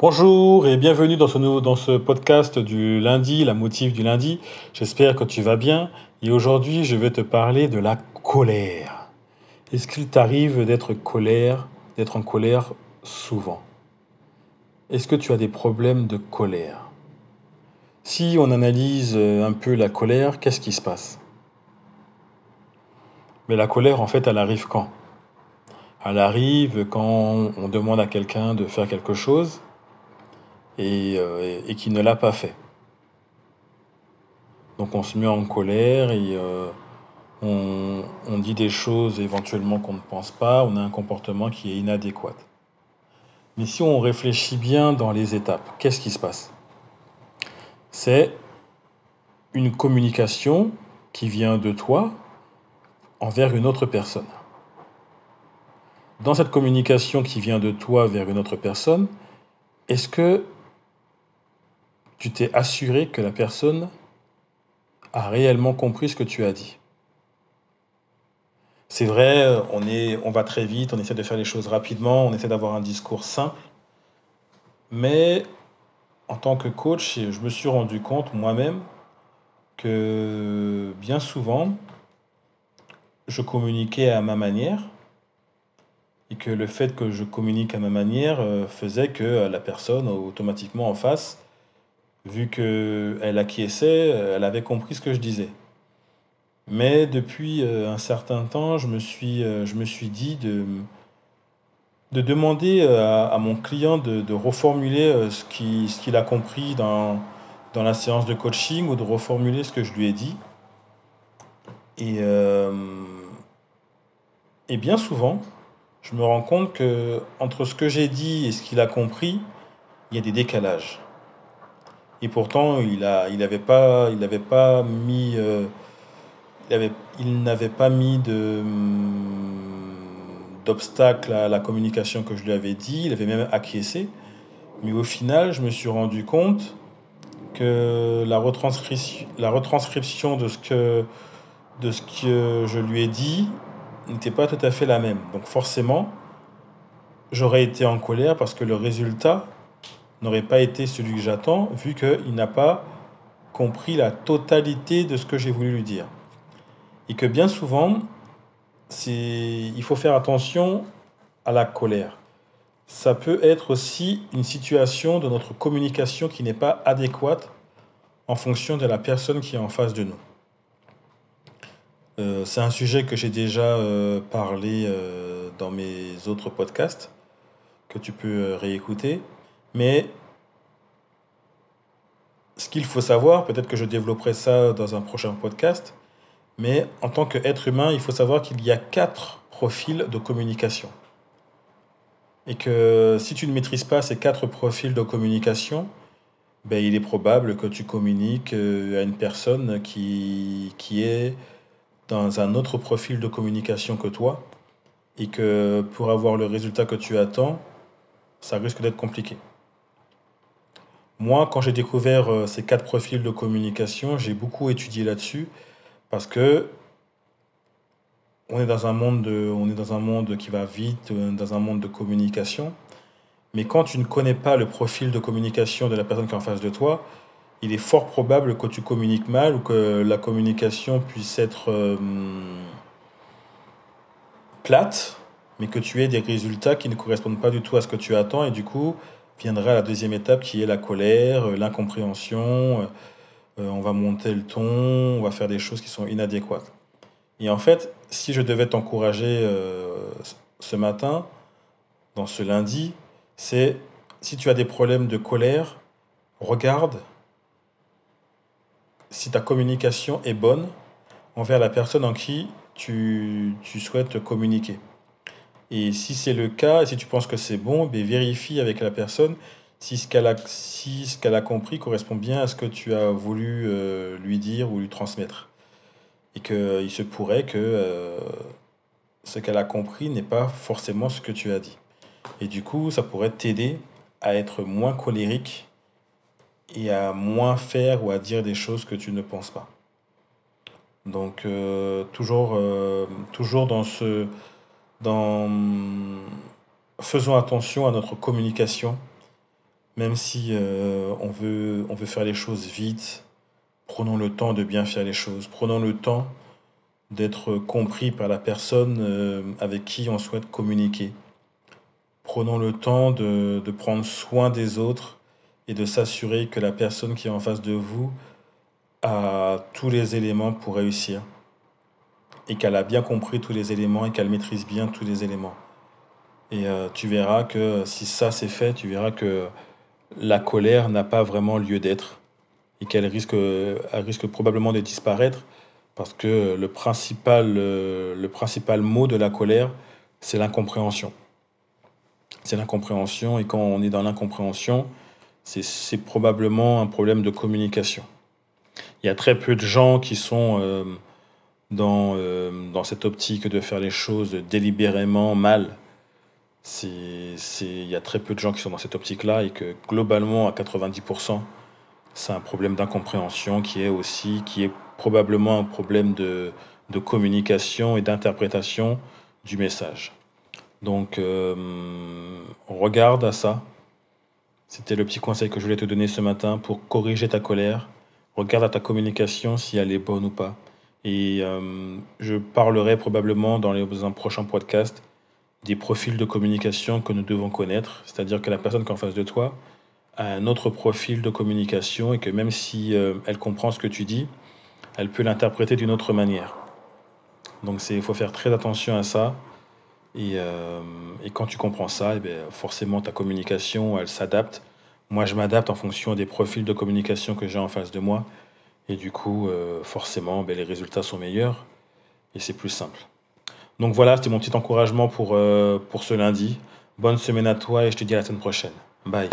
Bonjour et bienvenue dans ce podcast du lundi, la motive du lundi. J'espère que tu vas bien et aujourd'hui je vais te parler de la colère. Est-ce qu'il t'arrive d'être en colère souvent? Est-ce que tu as des problèmes de colère? Si on analyse un peu la colère, qu'est-ce qui se passe? Mais la colère en fait elle arrive quand? Elle arrive quand on demande à quelqu'un de faire quelque chose et qu'il ne l'a pas fait. Donc on se met en colère et on dit des choses éventuellement qu'on ne pense pas, on a un comportement qui est inadéquat. Mais si on réfléchit bien dans les étapes, qu'est-ce qui se passe? C'est une communication qui vient de toi envers une autre personne. Dans cette communication qui vient de toi vers une autre personne, est-ce que tu t'es assuré que la personne a réellement compris ce que tu as dit? C'est vrai, on va très vite, on essaie de faire les choses rapidement, on essaie d'avoir un discours simple, mais en tant que coach, je me suis rendu compte moi-même que bien souvent, je communiquais à ma manière et que le fait que je communique à ma manière faisait que la personne, automatiquement en face, vu qu'elle acquiesçait, elle avait compris ce que je disais. Mais depuis un certain temps, je me suis dit de demander à mon client de reformuler ce qu'il a compris dans la séance de coaching ou de reformuler ce que je lui ai dit. Et, euh, et bien souvent, je me rends compte que entre ce que j'ai dit et ce qu'il a compris, il y a des décalages. Et pourtant, il avait pas mis, il n'avait pas mis d'obstacle à la communication que je lui avais dit. Il avait même acquiescé. Mais au final, je me suis rendu compte que la retranscription de ce que je lui ai dit n'était pas tout à fait la même. Donc forcément, j'aurais été en colère parce que le résultat n'aurait pas été celui que j'attends, vu qu'il n'a pas compris la totalité de ce que j'ai voulu lui dire. Et que bien souvent, il faut faire attention à la colère. Ça peut être aussi une situation de notre communication qui n'est pas adéquate en fonction de la personne qui est en face de nous. C'est un sujet que j'ai déjà parlé dans mes autres podcasts, que tu peux réécouter. Mais ce qu'il faut savoir, peut-être que je développerai ça dans un prochain podcast, mais en tant qu'être humain, il faut savoir qu'il y a 4 profils de communication. Et que si tu ne maîtrises pas ces 4 profils de communication, ben, il est probable que tu communiques à une personne qui est dans un autre profil de communication que toi, et que pour avoir le résultat que tu attends, ça risque d'être compliqué. Moi, quand j'ai découvert ces 4 profils de communication, j'ai beaucoup étudié là-dessus parce que on est dans un monde qui va vite, dans un monde de communication. Mais quand tu ne connais pas le profil de communication de la personne qui est en face de toi, il est fort probable que tu communiques mal ou que la communication puisse être plate, mais que tu aies des résultats qui ne correspondent pas du tout à ce que tu attends. Et du coup, viendra la deuxième étape qui est la colère, l'incompréhension. On va monter le ton, on va faire des choses qui sont inadéquates. Et en fait, si je devais t'encourager ce matin, dans ce lundi, c'est si tu as des problèmes de colère, regarde si ta communication est bonne envers la personne en qui tu souhaites communiquer. Et si c'est le cas, et si tu penses que c'est bon, ben vérifie avec la personne si ce qu'elle a compris correspond bien à ce que tu as voulu lui dire ou lui transmettre. Et qu'il se pourrait que ce qu'elle a compris n'est pas forcément ce que tu as dit. Et du coup, ça pourrait t'aider à être moins colérique et à moins faire ou à dire des choses que tu ne penses pas. Donc, toujours dans, faisons attention à notre communication Même si on veut faire les choses vite, prenons le temps de bien faire les choses. Prenons le temps d'être compris par la personne avec qui on souhaite communiquer. Prenons le temps de prendre soin des autres et de s'assurer que la personne qui est en face de vous a tous les éléments pour réussir et qu'elle a bien compris tous les éléments et qu'elle maîtrise bien tous les éléments. Et tu verras que si ça c'est fait, tu verras que la colère n'a pas vraiment lieu d'être et elle risque probablement de disparaître parce que le principal mot de la colère, c'est l'incompréhension. C'est l'incompréhension et quand on est dans l'incompréhension, c'est probablement un problème de communication. Il y a très peu de gens qui sont dans cette optique de faire les choses délibérément mal. Il y a très peu de gens qui sont dans cette optique-là et que globalement, à 90%, c'est un problème d'incompréhension qui est probablement un problème de communication et d'interprétation du message. Donc, regarde à ça. C'était le petit conseil que je voulais te donner ce matin pour corriger ta colère. Regarde à ta communication si elle est bonne ou pas. Et je parlerai probablement dans un prochain podcast des profils de communication que nous devons connaître. C'est-à-dire que la personne qui est en face de toi a un autre profil de communication et que même si elle comprend ce que tu dis, elle peut l'interpréter d'une autre manière. Donc il faut faire très attention à ça. Et quand tu comprends ça, eh bien, forcément ta communication, elle s'adapte. Moi, je m'adapte en fonction des profils de communication que j'ai en face de moi. Et du coup, forcément, ben, les résultats sont meilleurs et c'est plus simple. Donc voilà, c'était mon petit encouragement pour ce lundi. Bonne semaine à toi et je te dis à la semaine prochaine. Bye.